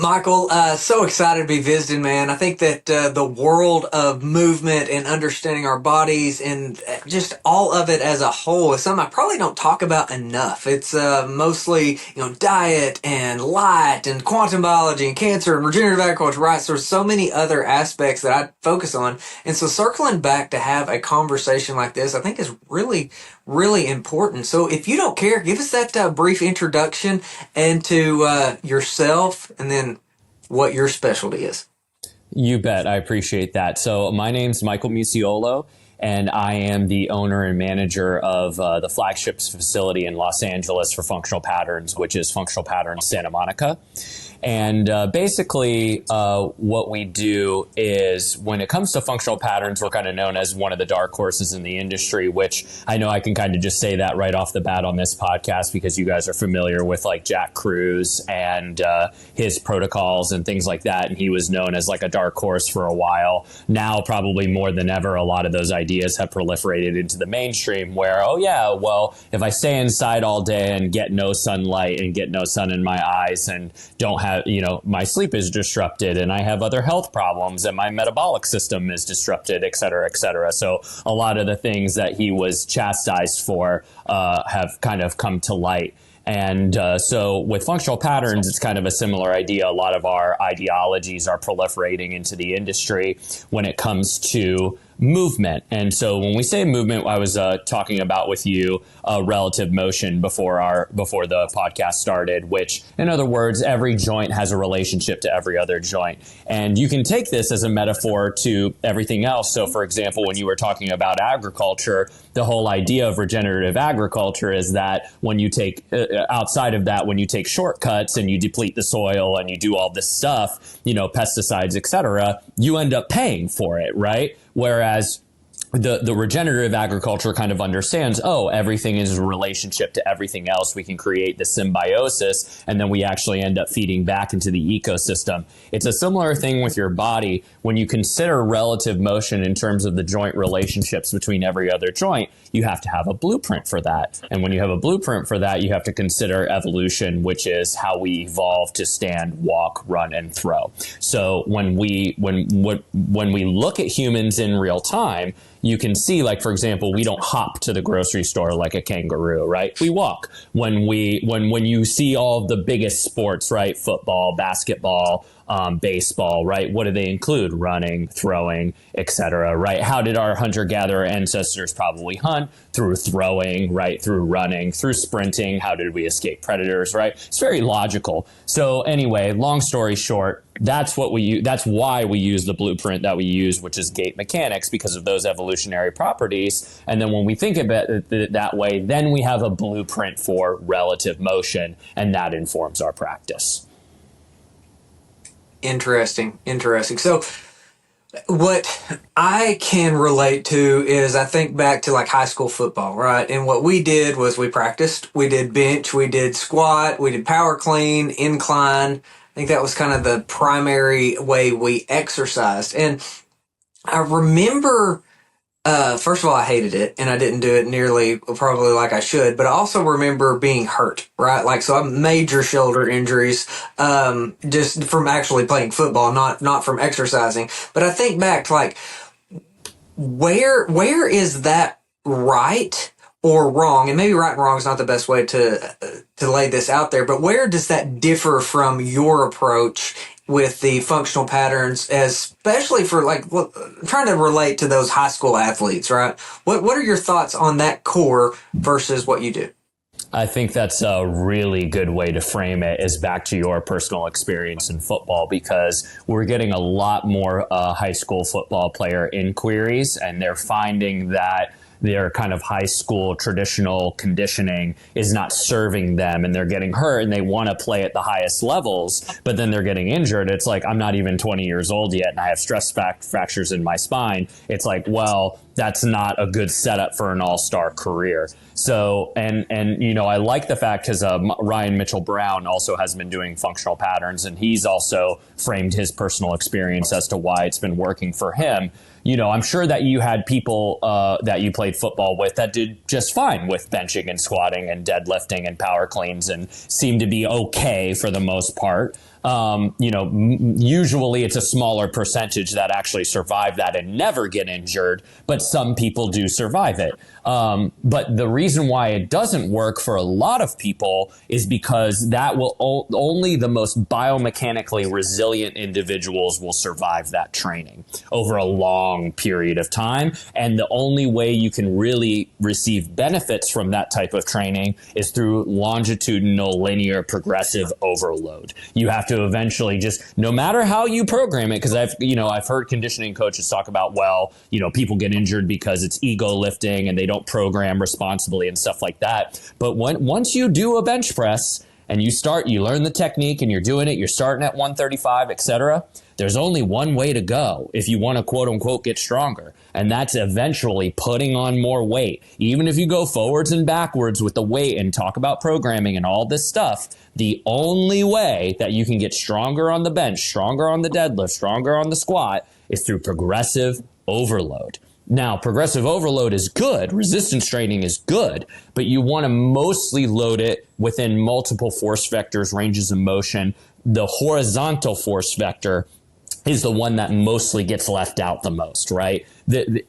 Michael, so excited to be visiting, man. I think that the world of movement and understanding our bodies and just all of it as a whole is something I probably don't talk about enough. It's mostly, diet and light and quantum biology and cancer and regenerative agriculture, right? So there's so many other aspects that I focus on. And so circling back to have a conversation like this, I think is really, really important. So if you don't care, give us that brief introduction into yourself and then what your specialty is. You bet. I appreciate that. So my name's Michael Mucciolo, and I am the owner and manager of the flagship facility in Los Angeles for Functional Patterns, which is Functional Patterns Santa Monica. And basically, what we do is when it comes to functional patterns, we're kind of known as one of the dark horses in the industry, which I know I can kind of just say that right off the bat on this podcast because you guys are familiar with like Jack Cruz and his protocols and things like that. And he was known as like a dark horse for a while. Now, probably more than ever, a lot of those ideas have proliferated into the mainstream where, oh, yeah, well, if I stay inside all day and get no sunlight and get no sun in my eyes and don't have, my sleep is disrupted and I have other health problems and my metabolic system is disrupted, et cetera, et cetera. So a lot of the things that he was chastised for have kind of come to light. And so with functional patterns, it's kind of a similar idea. A lot of our ideologies are proliferating into the industry when it comes to movement. And so when we say movement, I was talking about with you relative motion before the podcast started, which in other words, every joint has a relationship to every other joint. And you can take this as a metaphor to everything else. So for example, when you were talking about agriculture, the whole idea of regenerative agriculture is that when you take outside of that, when you take shortcuts and you deplete the soil and you do all this stuff, pesticides, et cetera, you end up paying for it, right? Whereas the regenerative agriculture kind of understands, everything is a relationship to everything else. We can create the symbiosis, and then we actually end up feeding back into the ecosystem. It's a similar thing with your body. When you consider relative motion in terms of the joint relationships between every other joint, you have to have a blueprint for that. And when you have a blueprint for that, you have to consider evolution, which is how we evolve to stand, walk, run, and throw. So when we look at humans in real time, you can see, like, for example, we don't hop to the grocery store like a kangaroo, right? We walk. When you see all of the biggest sports, right? Football, basketball, baseball, right? What do they include? Running, throwing, etc., right? How did our hunter-gatherer ancestors probably hunt? Through throwing, right? Through running, through sprinting. How did we escape predators, right? It's very logical. So anyway, long story short, that's what we use. That's why we use the blueprint that we use, which is gait mechanics, because of those evolutionary properties. And then when we think about it that way, then we have a blueprint for relative motion, and that informs our practice. Interesting. So what I can relate to is I think back to like high school football, right? And what we did was we practiced, we did bench, we did squat, we did power clean, incline. I think that was kind of the primary way we exercised. And I remember, first of all, I hated it and I didn't do it nearly probably like I should, but I also remember being hurt, right? Like, so I have major shoulder injuries, just from actually playing football, not from exercising. But I think back to like, where is that right or wrong? And maybe right and wrong is not the best way to lay this out there, but where does that differ from your approach with the functional patterns, especially for like trying to relate to those high school athletes, right? What are your thoughts on that core versus what you do? I think that's a really good way to frame it, is back to your personal experience in football, because we're getting a lot more high school football player inquiries, and they're finding that their kind of high school traditional conditioning is not serving them, and they're getting hurt and they want to play at the highest levels, but then they're getting injured. It's like, I'm not even 20 years old yet and I have stress fractures in my spine. It's like, well, that's not a good setup for an all-star career. So, and I like the fact, because Ryan Mitchell Brown also has been doing functional patterns, and he's also framed his personal experience as to why it's been working for him. I'm sure that you had people that you played football with that did just fine with benching and squatting and deadlifting and power cleans and seemed to be okay for the most part. Usually it's a smaller percentage that actually survive that and never get injured, but some people do survive it. But the reason why it doesn't work for a lot of people is because that will only the most biomechanically resilient individuals will survive that training over a long period of time. And the only way you can really receive benefits from that type of training is through longitudinal, linear, progressive overload. You have to eventually just, no matter how you program it, because I've heard conditioning coaches talk about, people get injured because it's ego lifting and they don't program responsibly and stuff like that. But once you do a bench press and you learn the technique and you're doing it, you're starting at 135, etc. There's only one way to go if you want to quote unquote get stronger. And that's eventually putting on more weight. Even if you go forwards and backwards with the weight and talk about programming and all this stuff, the only way that you can get stronger on the bench, stronger on the deadlift, stronger on the squat is through progressive overload. Now, progressive overload is good. Resistance training is good, but you want to mostly load it within multiple force vectors, ranges of motion. The horizontal force vector is the one that mostly gets left out the most, right?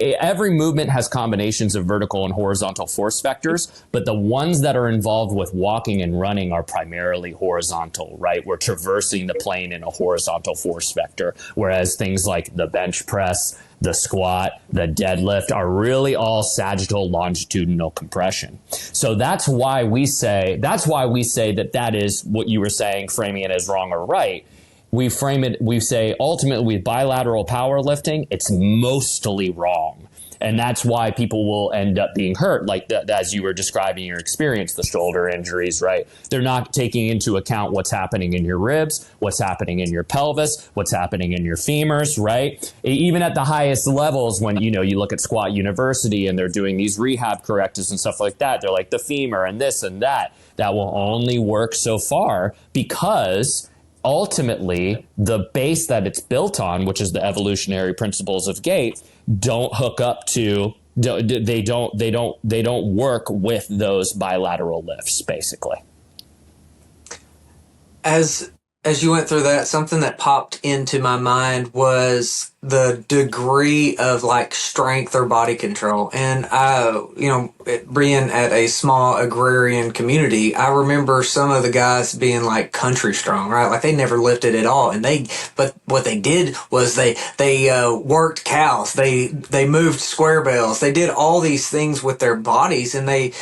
Every movement has combinations of vertical and horizontal force vectors, but the ones that are involved with walking and running are primarily horizontal, right? We're traversing the plane in a horizontal force vector, whereas things like the bench press, the squat, the deadlift are really all sagittal longitudinal compression. So that's why we say that is what you were saying, framing it as wrong or right. We say ultimately with bilateral powerlifting, it's mostly wrong. And that's why people will end up being hurt, like as you were describing your experience, the shoulder injuries, right? They're not taking into account what's happening in your ribs, what's happening in your pelvis, what's happening in your femurs, right? Even at the highest levels, when you look at Squat University and they're doing these rehab correctives and stuff like that, they're like the femur and this and that. That will only work so far because ultimately the base that it's built on, which is the evolutionary principles of gait, don't hook up to, they don't work with those bilateral lifts, basically. As you went through that, something that popped into my mind was the degree of like strength or body control. And being at a small agrarian community, I remember some of the guys being like country strong, right? Like they never lifted at all. But what they did was they worked cows. They moved square bales. They did all these things with their bodies, and they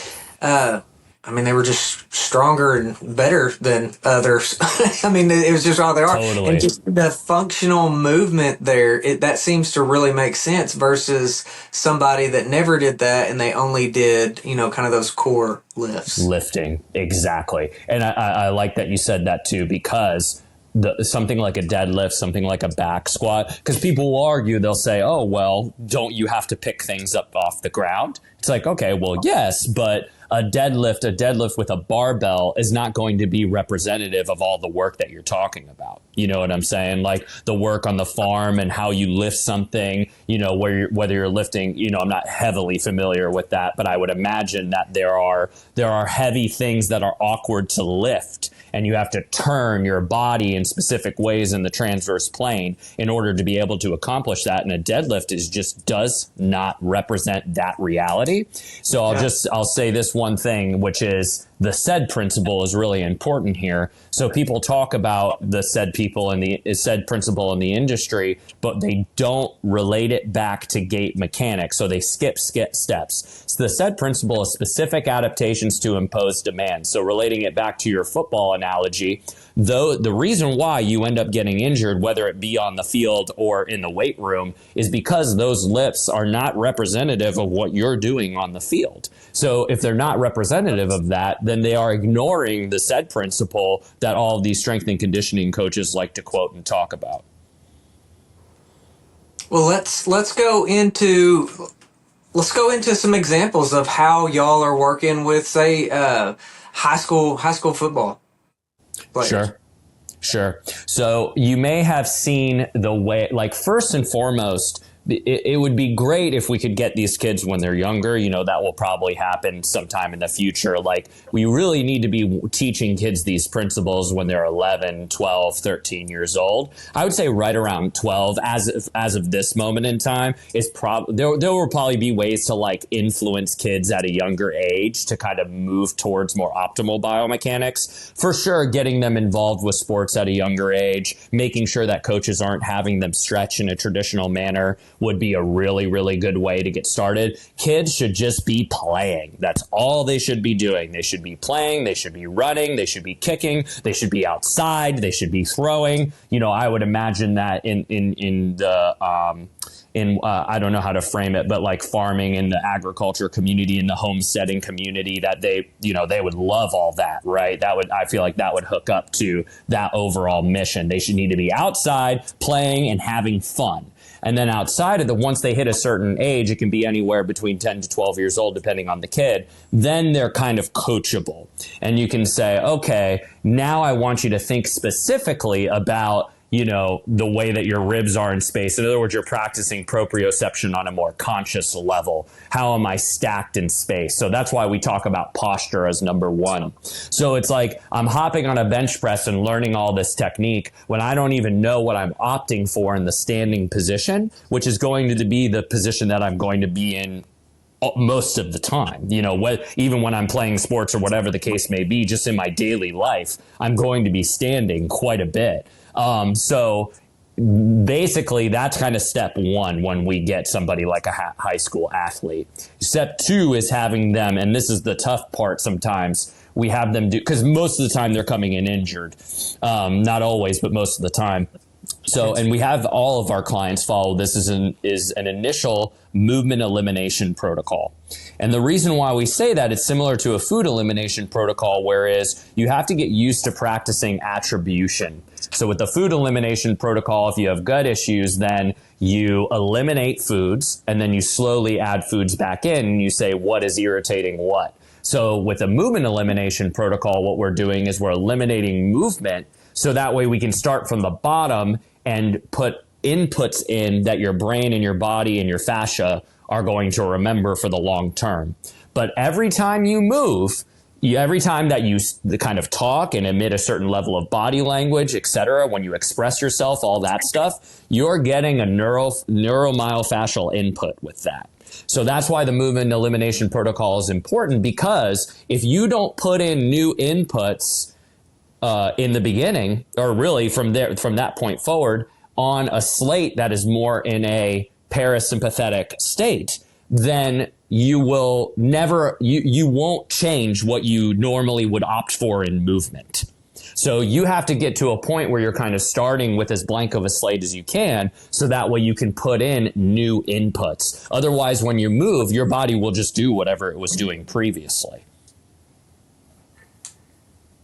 were just stronger and better than others. It was just all they are. Totally. And just the functional movement there, that seems to really make sense versus somebody that never did that and they only did, kind of those core lifts. Lifting, exactly. And I like that you said that too, because something like a deadlift, something like a back squat, because people will argue, they'll say, oh, well, don't you have to pick things up off the ground? It's like, okay, well, yes, but a deadlift with a barbell is not going to be representative of all the work that you're talking about. You know what I'm saying? Like the work on the farm and how you lift something, whether you're lifting, I'm not heavily familiar with that, but I would imagine that there are heavy things that are awkward to lift, and you have to turn your body in specific ways in the transverse plane in order to be able to accomplish that. And a deadlift does not represent that reality. So I'll say this one thing, which is the SAID principle is really important here. So people talk about the SAID principle in the industry, but they don't relate it back to gait mechanics. So they skip steps. So the SAID principle is specific adaptations to impose demand. So relating it back to your football analogy, though the reason why you end up getting injured, whether it be on the field or in the weight room, is because those lifts are not representative of what you're doing on the field. So if they're not representative of that, then they are ignoring the SAID principle that all of these strength and conditioning coaches like to quote and talk about. Well, let's go into some examples of how y'all are working with, say, high school football players. Sure. So you may have seen the way, like first and foremost, it would be great if we could get these kids when they're younger. That will probably happen sometime in the future. Like, we really need to be teaching kids these principles when they're 11, 12, 13 years old. I would say right around 12 as of this moment in time is there will probably be ways to like influence kids at a younger age to kind of move towards more optimal biomechanics. For sure, getting them involved with sports at a younger age, making sure that coaches aren't having them stretch in a traditional manner would be a really, really good way to get started. Kids should just be playing. That's all they should be doing. They should be playing. They should be running. They should be kicking. They should be outside. They should be throwing. I would imagine that I don't know how to frame it, but like farming in the agriculture community, in the homesteading community, that they would love all that, right? I feel like that would hook up to that overall mission. They should need to be outside playing and having fun. And then outside of once they hit a certain age, it can be anywhere between 10 to 12 years old, depending on the kid, then they're kind of coachable. And you can say, okay, now I want you to think specifically about the way that your ribs are in space. In other words, you're practicing proprioception on a more conscious level. How am I stacked in space? So that's why we talk about posture as number one. So it's like I'm hopping on a bench press and learning all this technique when I don't even know what I'm opting for in the standing position, which is going to be the position that I'm going to be in most of the time. Even when I'm playing sports or whatever the case may be, just in my daily life, I'm going to be standing quite a bit. So basically that's kind of step one when we get somebody like a high school athlete. Step two is having them, and this is the tough part sometimes, we have them do, because most of the time they're coming in injured. Not always, but most of the time. So, and we have all of our clients follow this is an initial movement elimination protocol. And the reason why we say that, it's similar to a food elimination protocol, whereas you have to get used to practicing attribution. So with the food elimination protocol, if you have gut issues, then you eliminate foods and then you slowly add foods back in and you say, what is irritating what? So with a movement elimination protocol, what we're doing is we're eliminating movement. So that way we can start from the bottom and put inputs in that your brain and your body and your fascia are going to remember for the long term. But every time you move, every time that you kind of talk and emit a certain level of body language, etc., when you express yourself, all that stuff, you're getting a neuromyofascial input with that. So that's why the movement elimination protocol is important, because if you don't put in new inputs in the beginning, or really from that point forward, on a slate that is more in a parasympathetic state, then you will never, you won't change what you normally would opt for in movement. So you have to get to a point where you're kind of starting with as blank of a slate as you can, so that way you can put in new inputs. Otherwise, when you move, your body will just do whatever it was doing previously.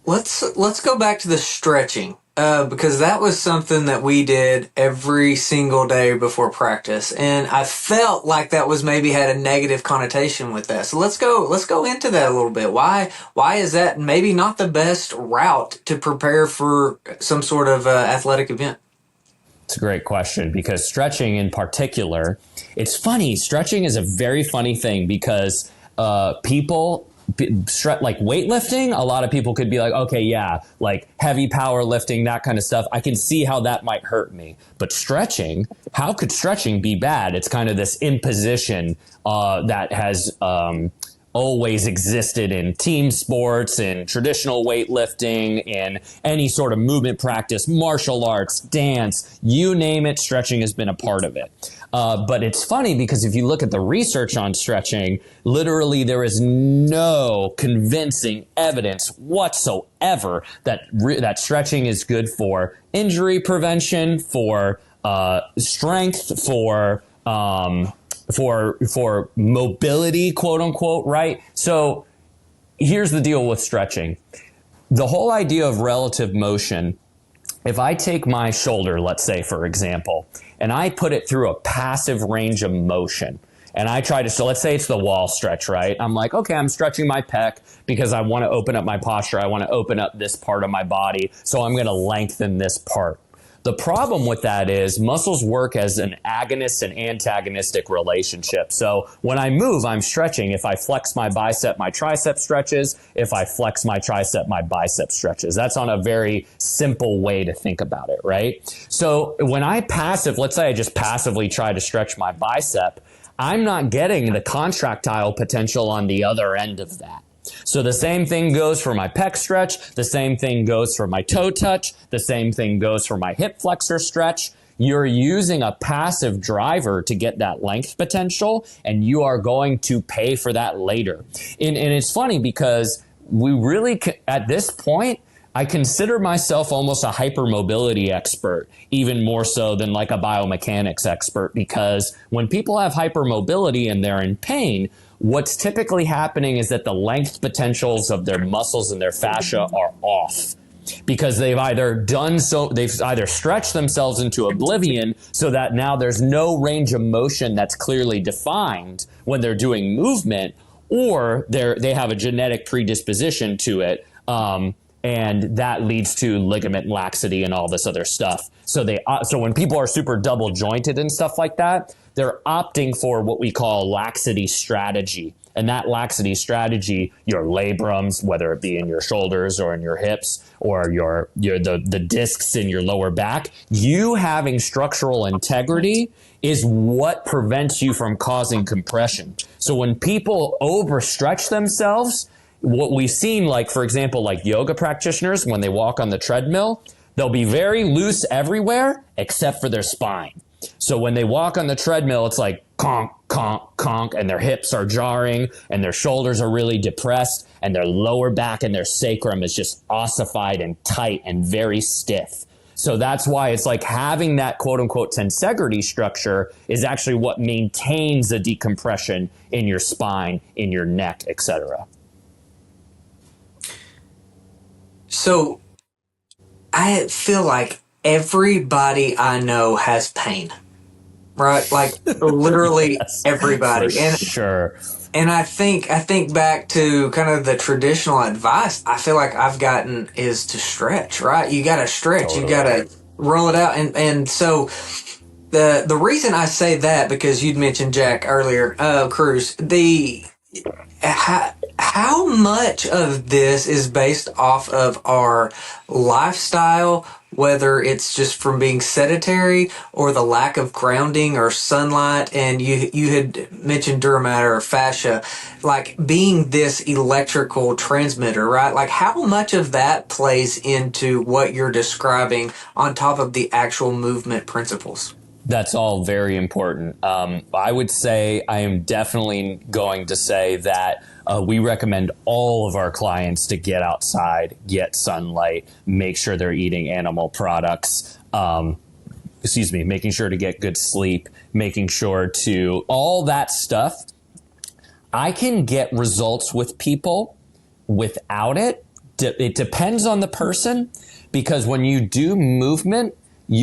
Let's go back to the stretching, because that was something that we did every single day before practice, and I felt like that was maybe had a negative connotation with that. So let's go into that a little bit. Why is that maybe not the best route to prepare for some sort of athletic event? It's a great question, because stretching in particular, it's funny. Stretching is a very funny thing, because people. Like weightlifting, a lot of people could be like, okay, yeah, like heavy powerlifting, that kind of stuff, I can see how that might hurt me. But stretching, how could stretching be bad? It's kind of this imposition that has always existed in team sports, in traditional weightlifting, in any sort of movement practice, martial arts, dance, you name it, stretching has been a part of it. But it's funny, because if you look at the research on stretching, literally there is no convincing evidence whatsoever that stretching is good for injury prevention, for strength, for mobility, quote unquote, right? So here's the deal with stretching. The whole idea of relative motion, if I take my shoulder, let's say, for example, and I put it through a passive range of motion, and I try to, so let's say it's the wall stretch, right? I'm like, okay, I'm stretching my pec because I want to open up my posture. I want to open up this part of my body. So I'm going to lengthen this part. The problem with that is muscles work as an agonist and antagonistic relationship. So when I move, I'm stretching. If I flex my bicep, my tricep stretches. If I flex my tricep, my bicep stretches. That's on a very simple way to think about it, right? So when let's say I just passively try to stretch my bicep, I'm not getting the contractile potential on the other end of that. So the same thing goes for my pec stretch. The same thing goes for my toe touch. The same thing goes for my hip flexor stretch. You're using a passive driver to get that length potential, and you are going to pay for that later. And it's funny because we really, at this point, I consider myself almost a hypermobility expert, even more so than like a biomechanics expert, because when people have hypermobility and they're in pain, what's typically happening is that the length potentials of their muscles and their fascia are off, because they've either stretched themselves into oblivion so that now there's no range of motion that's clearly defined when they're doing movement, or they have a genetic predisposition to it. And that leads to ligament laxity and all this other stuff. So when people are super double jointed and stuff like that, they're opting for what we call laxity strategy. And that laxity strategy, your labrums, whether it be in your shoulders or in your hips or the discs in your lower back, you having structural integrity is what prevents you from causing compression. So when people overstretch themselves, what we've seen, like, for example, like yoga practitioners, when they walk on the treadmill, they'll be very loose everywhere except for their spine. So when they walk on the treadmill, it's like conk, conk, conk, and their hips are jarring and their shoulders are really depressed and their lower back and their sacrum is just ossified and tight and very stiff. So that's why it's like having that quote unquote tensegrity structure is actually what maintains the decompression in your spine, in your neck, etc. So I feel like everybody I know has pain, right? Like literally Yes, everybody. Sure. And I think back to kind of the traditional advice I feel like I've gotten is to stretch, right? You got to stretch, Totally. You got to roll it out. And so the reason I say that, because you'd mentioned Jack earlier, Cruz, how much of this is based off of our lifestyle, whether it's just from being sedentary or the lack of grounding or sunlight? And you had mentioned duramatter or fascia, like being this electrical transmitter, right? Like how much of that plays into what you're describing on top of the actual movement principles? That's all very important. I would say I am definitely going to say that we recommend all of our clients to get outside, get sunlight, make sure they're eating animal products, making sure to get good sleep, making sure to all that stuff. I can get results with people without it. It depends on the person, because when you do movement, I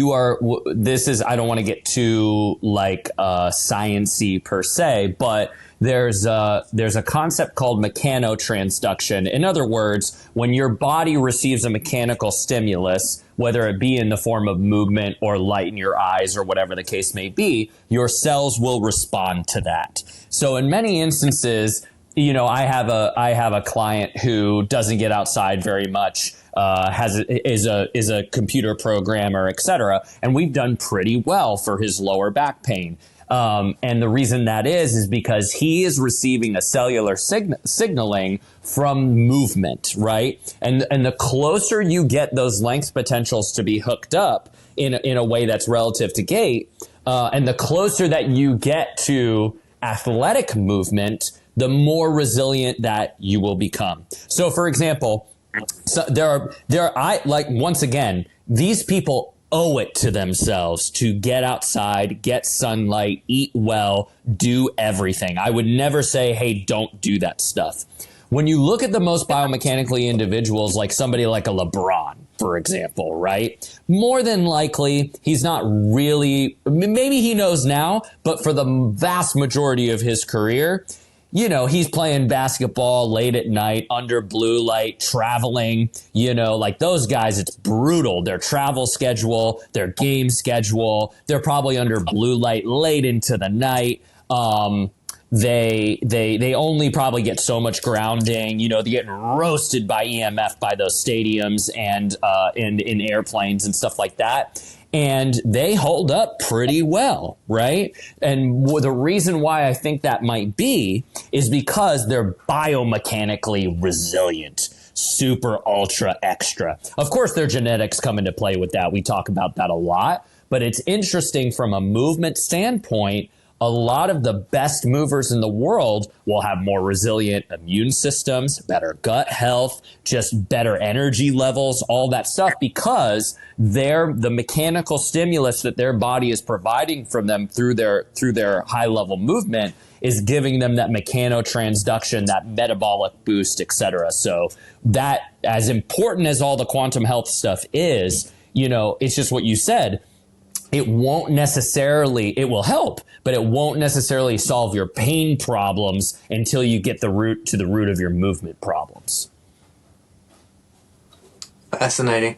don't want to get too like science-y per se, but there's a concept called mechanotransduction. In other words, when your body receives a mechanical stimulus, whether it be in the form of movement or light in your eyes or whatever the case may be, your cells will respond to that. So in many instances, I have a client who doesn't get outside very much, is a computer programmer, etc., and we've done pretty well for his lower back pain. And the reason that is because he is receiving a cellular signaling from movement, right? And the closer you get those length potentials to be hooked up in a way that's relative to gait, and the closer that you get to athletic movement, the more resilient that you will become. So, for example, once again, these people owe it to themselves to get outside, get sunlight, eat well, do everything. I would never say, hey, don't do that stuff. When you look at the most biomechanically individuals, like somebody like a LeBron, for example, right? More than likely, he's not really, maybe he knows now, but for the vast majority of his career, he's playing basketball late at night under blue light, traveling, like those guys, it's brutal. Their travel schedule, their game schedule, they're probably under blue light late into the night. They only probably get so much grounding. They're getting roasted by EMF by those stadiums and in airplanes and stuff like that. And they hold up pretty well, right? And the reason why I think that might be is because they're biomechanically resilient, super, ultra, extra. Of course, their genetics come into play with that. We talk about that a lot. But it's interesting from a movement standpoint. A lot of the best movers in the world will have more resilient immune systems, better gut health, just better energy levels, all that stuff, because the mechanical stimulus that their body is providing from them through their high level movement is giving them that mechanotransduction, that metabolic boost, etc. So that, as important as all the quantum health stuff is, it's just what you said. It will help, but it won't necessarily solve your pain problems until you get to the root of your movement problems. Fascinating.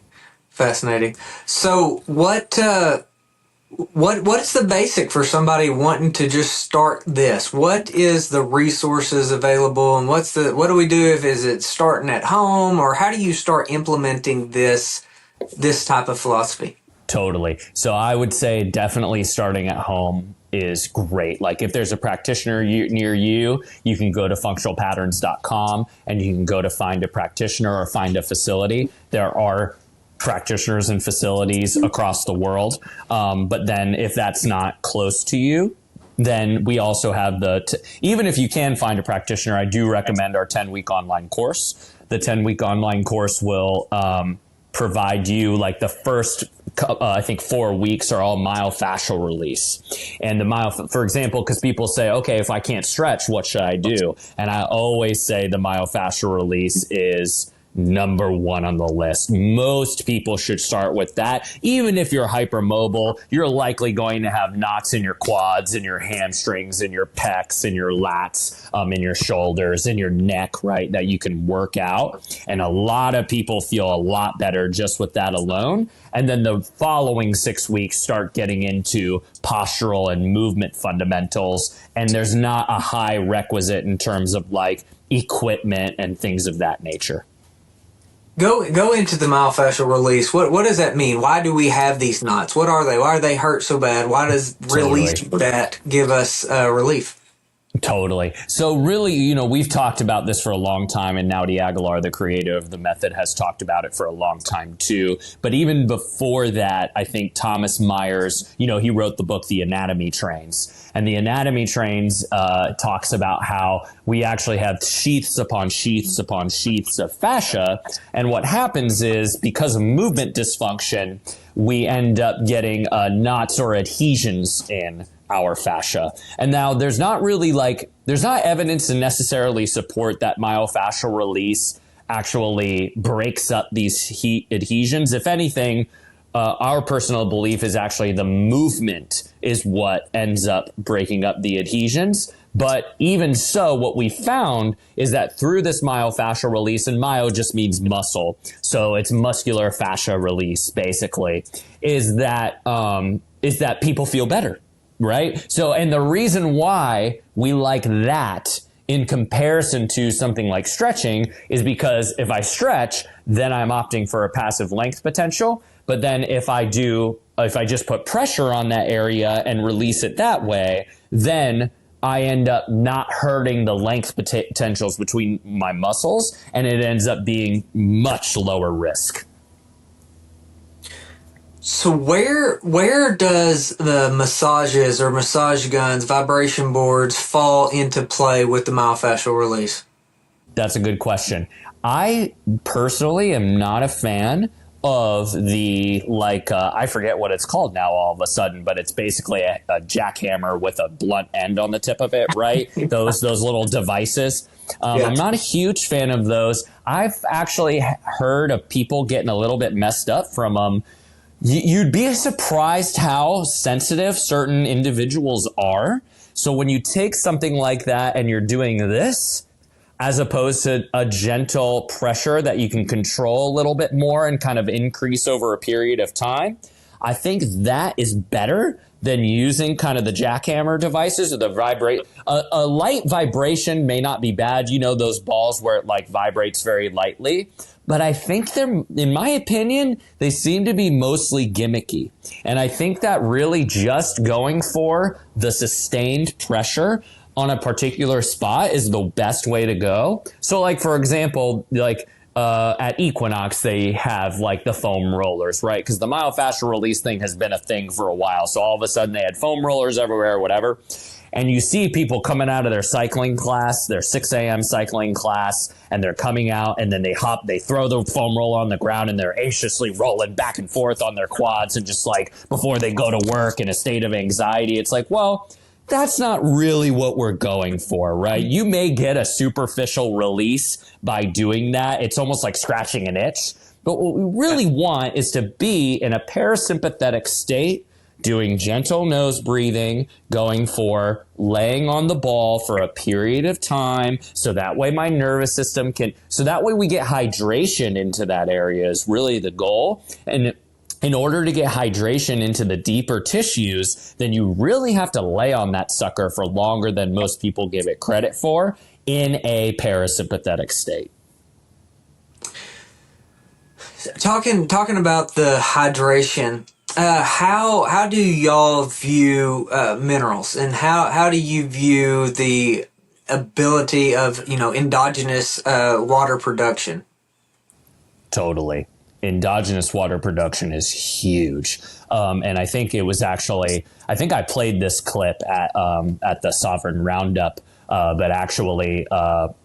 So what's the basic for somebody wanting to just start this? What is the resources available, and what do we do is it starting at home, or how do you start implementing this type of philosophy? Totally. So I would say definitely starting at home is great. Like if there's a practitioner near you, you can go to functionalpatterns.com and you can go to find a practitioner or find a facility. There are practitioners and facilities across the world. But then if that's not close to you, then we also have even if you can find a practitioner, I do recommend our 10-week online course. The 10-week online course will provide you like the first I think 4 weeks are all myofascial release. And for example, because people say, okay, if I can't stretch, what should I do? And I always say the myofascial release is number one on the list. Most people should start with that. Even if you're hypermobile, you're likely going to have knots in your quads and your hamstrings and your pecs and your lats, in your shoulders and your neck, right? That you can work out. And a lot of people feel a lot better just with that alone. And then the following 6 weeks start getting into postural and movement fundamentals. And there's not a high requisite in terms of like equipment and things of that nature. Go into the myofascial release. What does that mean? Why do we have these knots? What are they? Why are they hurt so bad? Why does releasing that give us relief? Totally. So really, we've talked about this for a long time, and Naudi Aguilar, the creator of the method, has talked about it for a long time too. But even before that, I think Thomas Myers, he wrote the book, The Anatomy Trains. And The Anatomy Trains talks about how we actually have sheaths upon sheaths upon sheaths of fascia. And what happens is, because of movement dysfunction, we end up getting knots or adhesions in our fascia. And now there's not evidence to necessarily support that myofascial release actually breaks up these adhesions. If anything, our personal belief is actually the movement is what ends up breaking up the adhesions. But even so, what we found is that through this myofascial release, and myo just means muscle, so it's muscular fascia release, basically, is that people feel better. Right? So, and the reason why we like that in comparison to something like stretching is because if I stretch, then I'm opting for a passive length potential. But then if I just put pressure on that area and release it that way, then I end up not hurting the length potentials between my muscles, and it ends up being much lower risk. So where does the massages or massage guns, vibration boards fall into play with the myofascial release? That's a good question. I personally am not a fan of the, I forget what it's called now all of a sudden, but it's basically a jackhammer with a blunt end on the tip of it, right? those little devices. I'm not a huge fan of those. I've actually heard of people getting a little bit messed up from them. You'd be surprised how sensitive certain individuals are So when you take something like that and you're doing this, as opposed to a gentle pressure that you can control a little bit more and kind of increase over a period of time, I think that is better than using kind of the jackhammer devices or the vibrate. A light vibration may not be bad. You know, those balls where it like vibrates very lightly. But I think they're, in my opinion, they seem to be mostly gimmicky. And I think that really just going for the sustained pressure on a particular spot is the best way to go. So like, for example, like at Equinox, they have like the foam rollers, right? Because the myofascial release thing has been a thing for a while. So all of a sudden they had foam rollers everywhere, whatever. And you see people coming out of their cycling class, their 6 a.m. cycling class, and they're coming out and then they throw the foam roller on the ground and they're anxiously rolling back and forth on their quads and just like before they go to work in a state of anxiety. It's like, well, that's not really what we're going for, right? You may get a superficial release by doing that. It's almost like scratching an itch. But what we really want is to be in a parasympathetic state, doing gentle nose breathing, going for laying on the ball for a period of time. So that way my nervous system so that way we get hydration into that area is really the goal. And in order to get hydration into the deeper tissues, then you really have to lay on that sucker for longer than most people give it credit for in a parasympathetic state. Talking about the hydration, how do y'all view minerals, and how do you view the ability of endogenous water production? Totally. Endogenous water production is huge. And I think it was actually, I think I played this clip at the Sovereign Roundup, but actually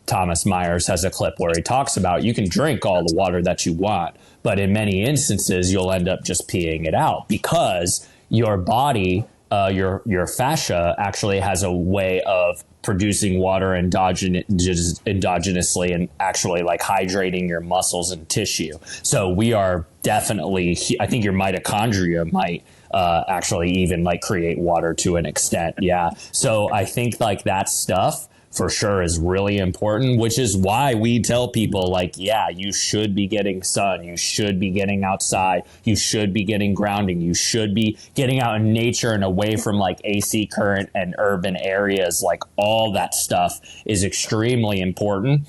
Thomas Myers has a clip where he talks about you can drink all the water that you want, but in many instances you'll end up just peeing it out because your body, your fascia actually has a way of producing water endogenously and actually like hydrating your muscles and tissue. So we are definitely, I think your mitochondria might actually even like create water to an extent. Yeah. So I think like that stuff for sure is really important, which is why we tell people like, yeah, you should be getting sun, you should be getting outside, you should be getting grounding, you should be getting out in nature and away from like AC current and urban areas. Like all that stuff is extremely important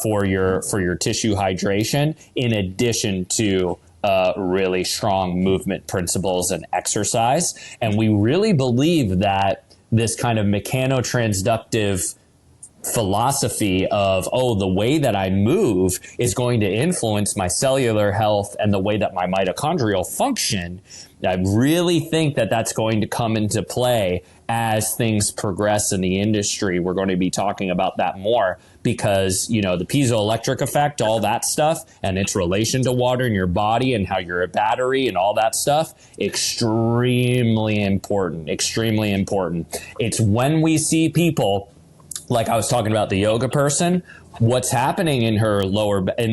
for your tissue hydration, in addition to really strong movement principles and exercise. And we really believe that this kind of mechanotransductive philosophy of, the way that I move is going to influence my cellular health and the way that my mitochondrial function. I really think that that's going to come into play as things progress in the industry. We're going to be talking about that more because, the piezoelectric effect, all that stuff, and its relation to water in your body and how you're a battery and all that stuff, extremely important, extremely important. It's when we see people, like I was talking about the yoga person, what's happening in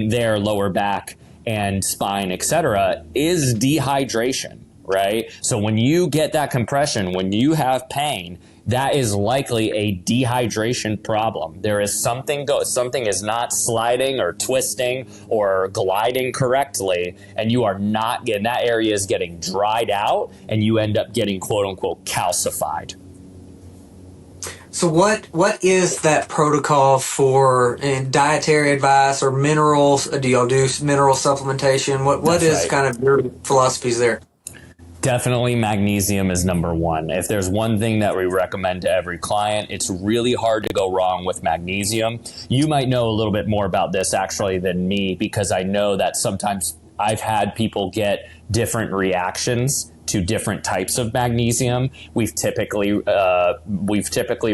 their lower back and spine, etc., is dehydration, right? So when you get that compression, when you have pain, that is likely a dehydration problem. There is something is not sliding or twisting or gliding correctly, and you are not getting, that area is getting dried out, and you end up getting quote unquote calcified. So what is that protocol for dietary advice or minerals? Do y'all do mineral supplementation? What is right. Kind of your philosophies there? Definitely magnesium is number one. If there's one thing that we recommend to every client, it's really hard to go wrong with magnesium. You might know a little bit more about this actually than me, because I know that sometimes I've had people get different reactions to different types of magnesium. We've typically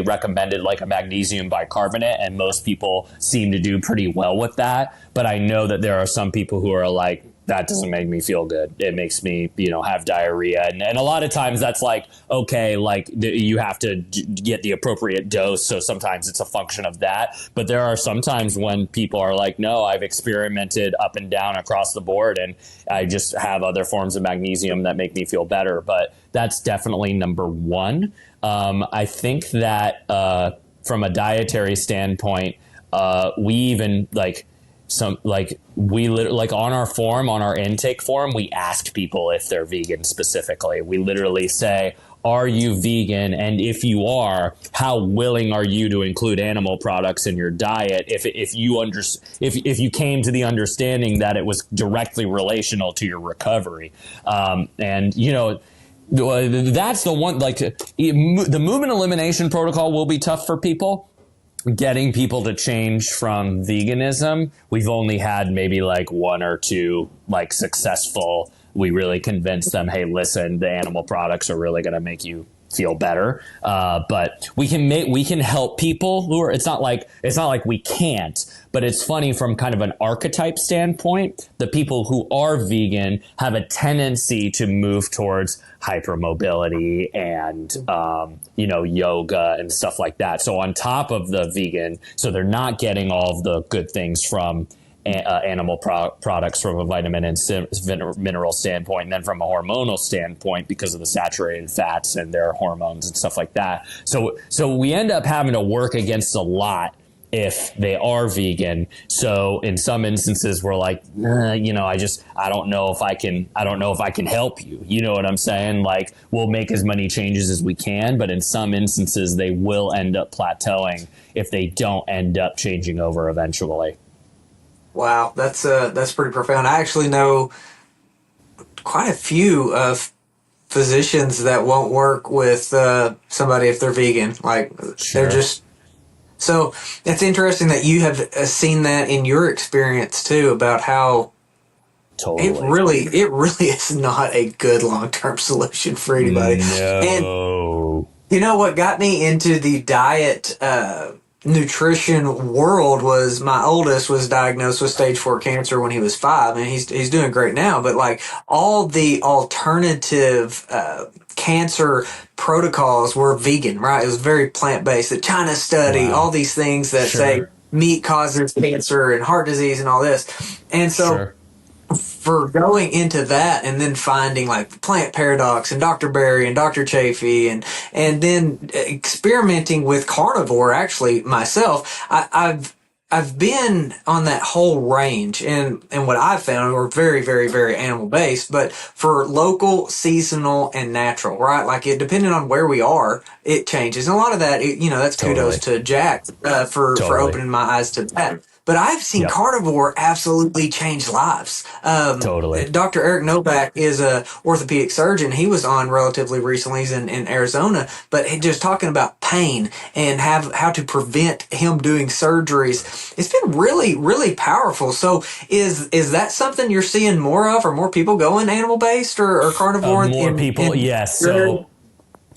recommended like a magnesium bicarbonate, and most people seem to do pretty well with that. But I know that there are some people who are like, that doesn't make me feel good. It makes me, have diarrhea. And a lot of times that's like, okay, like you have to get the appropriate dose. So sometimes it's a function of that. But there are some times when people are like, no, I've experimented up and down across the board, and I just have other forms of magnesium that make me feel better. But that's definitely number one. I think that from a dietary standpoint, we even on our form, on our intake form, we asked people if they're vegan specifically. We literally say, are you vegan? And if you are, how willing are you to include animal products in your diet? If you came to the understanding that it was directly relational to your recovery, that's the one. Like the movement elimination protocol will be tough for people. Getting people to change from veganism, we've only had maybe like one or two like successful. We really convinced them, hey, listen, the animal products are really going to make you feel better. But we can help people who are. It's not like we can't. But it's funny from kind of an archetype standpoint. The people who are vegan have a tendency to move towards hypermobility and yoga and stuff like that. So on top of the vegan, so they're not getting all of the good things from animal products from a vitamin and mineral standpoint, and then from a hormonal standpoint because of the saturated fats and their hormones and stuff like that. So we end up having to work against a lot if they are vegan. So in some instances we're like, I don't know if I can help you. You know what I'm saying? Like, we'll make as many changes as we can, but in some instances they will end up plateauing if they don't end up changing over eventually. Wow, that's pretty profound. I actually know quite a few physicians that won't work with somebody if they're vegan. Like, Sure. they're just. So it's interesting that you have seen that in your experience too, about how Totally. it really is not a good long-term solution for anybody. No. And what got me into the diet nutrition world was my oldest was diagnosed with stage 4 cancer when he was 5, and he's doing great now. But like, all the alternative cancer protocols were vegan, right? It was very plant-based. The China study, Wow. all these things that say meat causes cancer and heart disease and all this. And so for going into that and then finding like the plant paradox and Dr. Berry and Dr. Chafee and then experimenting with carnivore, actually myself, I've been on that whole range, and what I've found, we're very, very, very animal based, but for local, seasonal, and natural, right? Like, it depending on where we are, it changes. And a lot of that, that's kudos to Jack for opening my eyes to that. But I've seen carnivore absolutely change lives. Totally. Dr. Eric Novak is a orthopedic surgeon. He was on relatively recently. He's in Arizona, but just talking about pain and how to prevent him doing surgeries. It's been really, really powerful. So is that something you're seeing more of? Are more people going animal-based or carnivore? More people, yes. So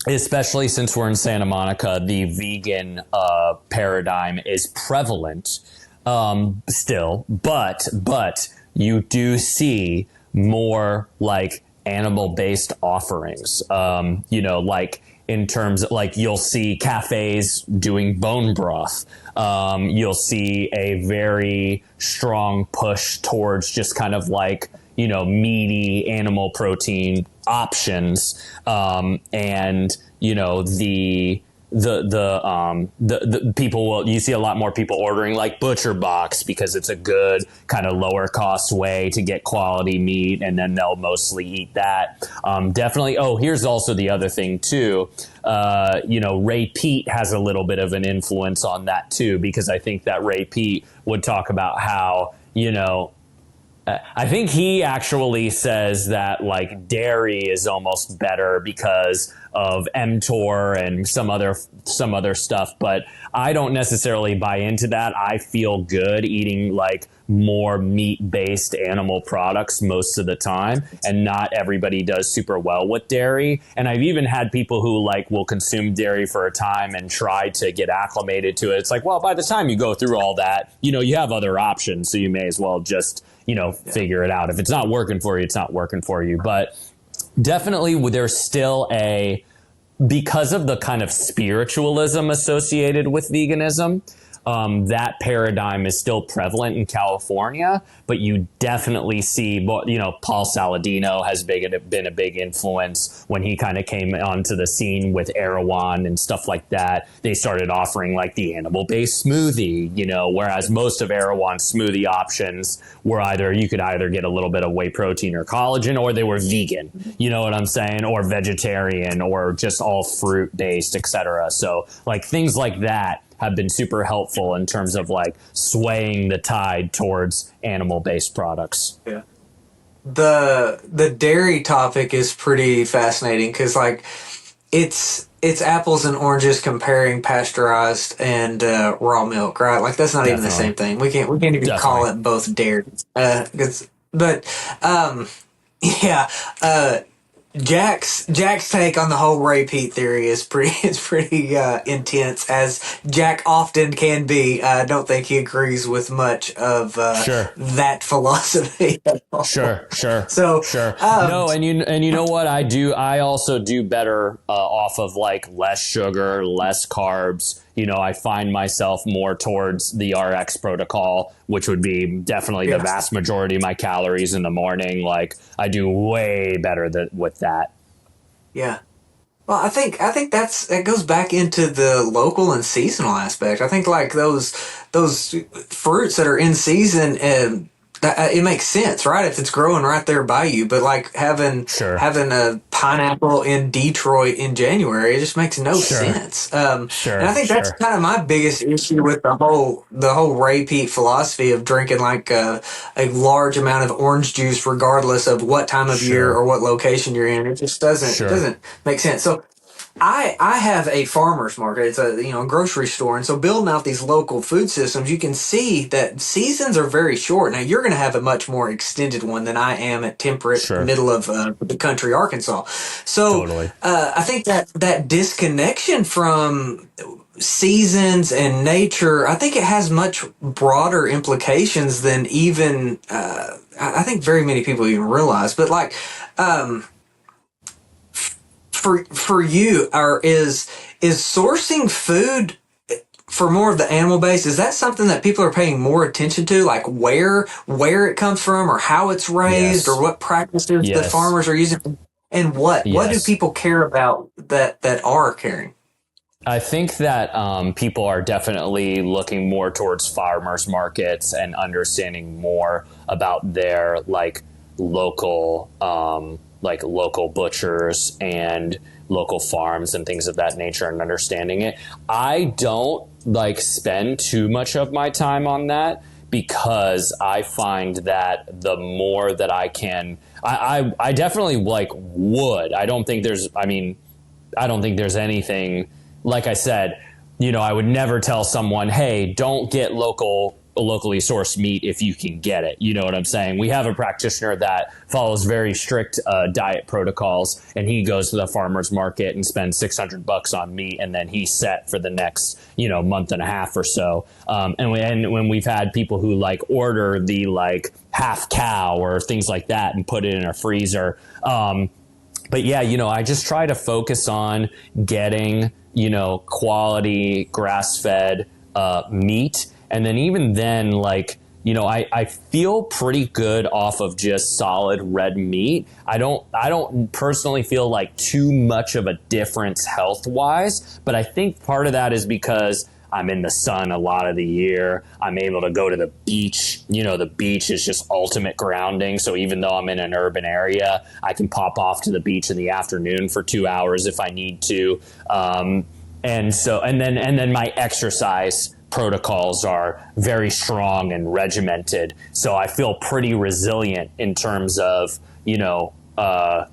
especially since we're in Santa Monica, the vegan paradigm is prevalent. Still, but you do see more like animal-based offerings, like in terms of, like, you'll see cafes doing bone broth. You'll see a very strong push towards just kind of like, meaty animal protein options. And, the people you see a lot more people ordering like Butcher Box because it's a good kind of lower cost way to get quality meat, and then they'll mostly eat that. Definitely. Oh, here's also the other thing too. Ray Peat has a little bit of an influence on that too, because I think that Ray Peat would talk about how, I think he actually says that like dairy is almost better because of mTOR and some other stuff, but I don't necessarily buy into that. I feel good eating like more meat-based animal products most of the time, and not everybody does super well with dairy. And I've even had people who like will consume dairy for a time and try to get acclimated to it. It's like, well, by the time you go through all that, you know, you have other options, so you may as well just, you know, figure it out. If it's not working for you, it's not working for you. But definitely there's still because of the kind of spiritualism associated with veganism, that paradigm is still prevalent in California, but you definitely see, you know, Paul Saladino has been a big influence when he kind of came onto the scene with Erewhon and stuff like that. They started offering like the animal-based smoothie, you know, whereas most of Erewhon's smoothie options were you could either get a little bit of whey protein or collagen, or they were vegan, you know what I'm saying, or vegetarian, or just all fruit-based, etc. So like things like that have been super helpful in terms of like swaying the tide towards animal-based products. Yeah. The dairy topic is pretty fascinating because like it's apples and oranges comparing pasteurized and raw milk, right? Like that's not even the same thing. We can't even call it both dairy. Jack's take on the whole repeat theory is pretty intense, as Jack often can be. I don't think he agrees with much of that philosophy at all. Sure. So no, and you know what I do? I also do better off of like less sugar, less carbs. You know, I find myself more towards the RX protocol, which would be definitely the vast majority of my calories in the morning. Like I do way better with that. Yeah. Well, I think that goes back into the local and seasonal aspect. I think like those fruits that are in season, it makes sense, right? If it's growing right there by you, but like having a pineapple in Detroit in January, it just makes no sense. And I think that's kind of my biggest issue with the whole repeat philosophy of drinking like a large amount of orange juice, regardless of what time of year or what location you're in. It just doesn't make sense. So I have a farmer's market. It's a grocery store, and so building out these local food systems, you can see that seasons are very short. Now you're going to have a much more extended one than I am at temperate middle of the country, Arkansas. So I think that disconnection from seasons and nature, I think it has much broader implications than even I think very many people even realize. But like. For you, is sourcing food for more of the animal base, is that something that people are paying more attention to, like where it comes from or how it's raised or what practices the farmers are using, and what do people care about that are caring? I think that people are definitely looking more towards farmers markets and understanding more about their local butchers and local farms and things of that nature, and understanding it. I don't spend too much of my time on that, because I find that the more that I can, I definitely would. I don't think there's anything, like I said, I would never tell someone, hey, don't get locally sourced meat if you can get it. You know what I'm saying? We have a practitioner that follows very strict diet protocols, and he goes to the farmer's market and spends $600 on meat, and then he's set for the next month and a half or so. And when we've had people who order the half cow or things like that and put it in a freezer. But yeah, I just try to focus on getting quality grass-fed meat. And then even then, I feel pretty good off of just solid red meat. I don't personally feel too much of a difference health-wise, but I think part of that is because I'm in the sun a lot of the year. I'm able to go to the beach. The beach is just ultimate grounding. So even though I'm in an urban area, I can pop off to the beach in the afternoon for 2 hours if I need to. And then my exercise protocols are very strong and regimented. So I feel pretty resilient in terms of, I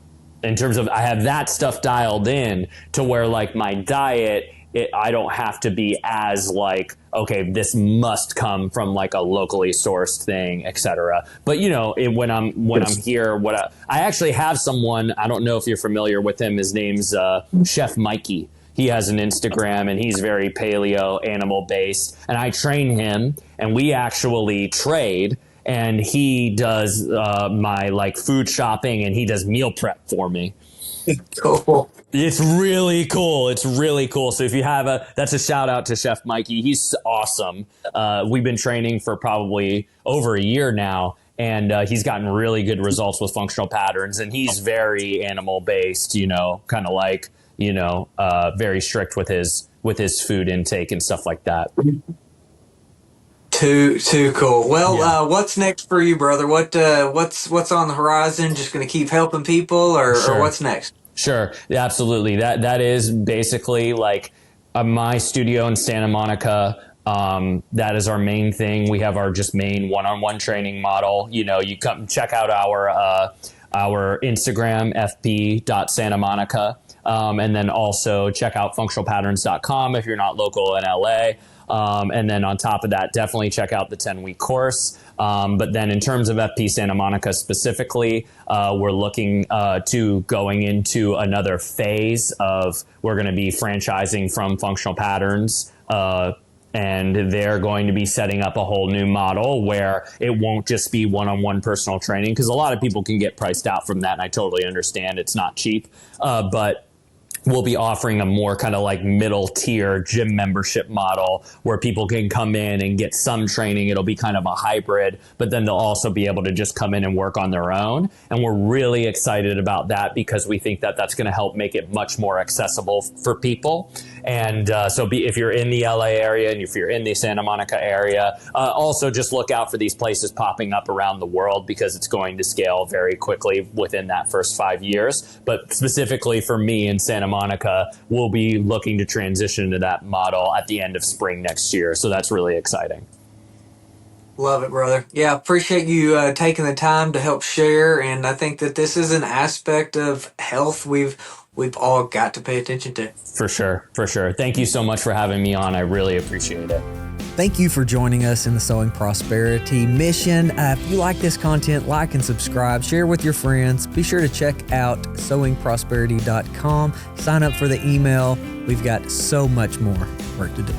have that stuff dialed in to where my diet I don't have to be as like, okay, this must come from like a locally sourced thing, etc. But when I'm here, I actually have someone. I don't know if you're familiar with him. His name's Chef Mikey. He has an Instagram and he's very paleo animal based, and I train him, and we actually trade. And he does my like food shopping, and he does meal prep for me. Cool. It's really cool. It's really cool. So if you have that's a shout out to Chef Mikey. He's awesome. We've been training for probably over a year now, and he's gotten really good results with functional patterns. And he's very animal based, kind of like, very strict with his food intake and stuff like that. Too cool. Well, what's next for you, brother? What's on the horizon? Just going to keep helping people, or what's next? Sure. Yeah, absolutely. That is basically like my studio in Santa Monica. That is our main thing. We have our just main one-on-one training model. You come check out our Instagram, fp.santamonica. And then also check out functionalpatterns.com if you're not local in LA. And then on top of that, definitely check out the 10-week course. But then in terms of FP Santa Monica specifically, we're looking to going into another phase of we're going to be franchising from Functional Patterns. And they're going to be setting up a whole new model where it won't just be one-on-one personal training, because a lot of people can get priced out from that. And I totally understand it's not cheap, but we'll be offering a more kind of like middle tier gym membership model where people can come in and get some training. It'll be kind of a hybrid, but then they'll also be able to just come in and work on their own. And we're really excited about that because we think that that's going to help make it much more accessible for people. And if you're in the LA area and if you're in the Santa Monica area, also just look out for these places popping up around the world, because it's going to scale very quickly within that first 5 years. But specifically for me in Santa Monica, we'll be looking to transition to that model at the end of spring next year. So that's really exciting. Love it, brother. Yeah, appreciate you taking the time to help share. And I think that this is an aspect of health we've all got to pay attention to. For sure. Thank you so much for having me on. I really appreciate it. Thank you for joining us in the Sowing Prosperity mission. If you like this content, like and subscribe, share with your friends. Be sure to check out sowingprosperity.com. Sign up for the email. We've got so much more work to do.